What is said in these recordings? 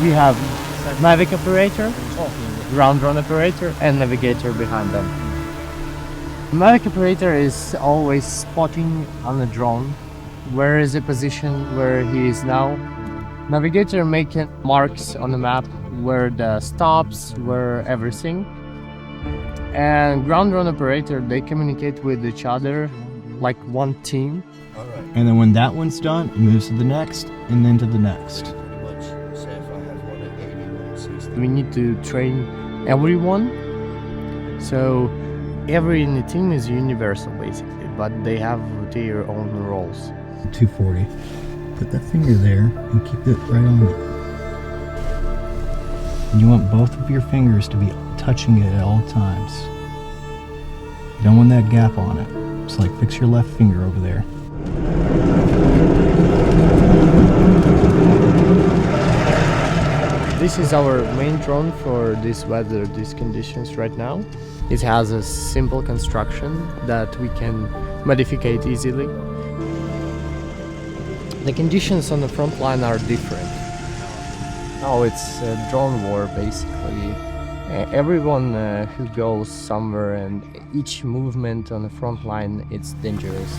we have Mavic operator, ground drone operator, and navigator behind them. Mavic operator is always spotting on the drone where is the position where he is now. Navigator making marks on the map where the stops, where everything. And ground drone operator, they communicate with each other like one team. And then when that one's done, it moves to the next, and then to the next. We need to train everyone. So every in the team is universal basically, but they have their own roles. 240. Put that finger there and keep it right on it. And you want both of your fingers to be touching it at all times. You don't want that gap on it. Just like fix your left finger over there. This is our main drone for this weather, these conditions right now. It has a simple construction that we can modify easily. The conditions on the front line are different. Now it's a drone war basically. Everyone who goes somewhere and each movement on the front line, it's dangerous.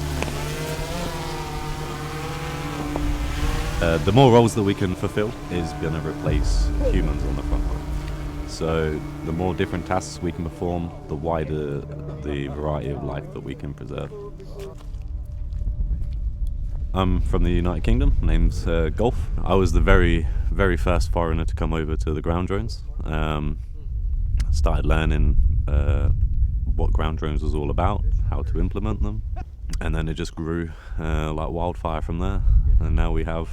The more roles that we can fulfill is going to replace humans on the front line. So the more different tasks we can perform, the wider the variety of life that we can preserve. I'm from the United Kingdom, name's Golf. I was the very first foreigner to come over to the ground drones. Started learning what ground drones was all about, how to implement them, and then it just grew like wildfire from there, and now we have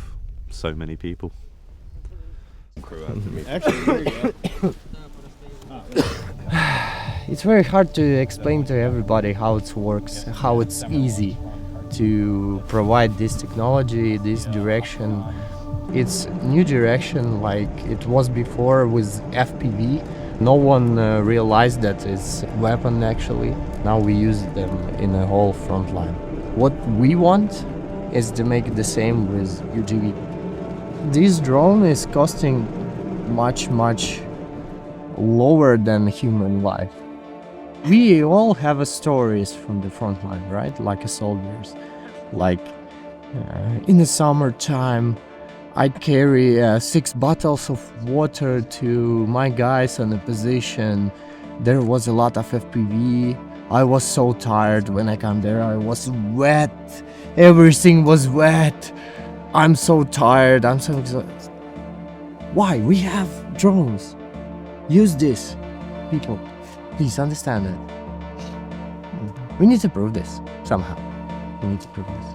so many people. It's very hard to explain to everybody how it works, how it's easy to provide this technology, this direction. It's new direction like it was before with FPV. No one realized that it's a weapon actually. Now we use them in the whole front line. What we want is to make it the same with UGV. This drone is costing much lower than human life. We all have stories from the front line, right? Like soldiers. Like in the summertime, I'd carry 6 bottles of water to my guys on the position. There was a lot of FPV. I was so tired when I come there. I was wet. Everything was wet. I'm so tired. I'm so exhausted. Why? We have drones. Use this. People, please understand it. We need to prove this somehow. We need to prove this.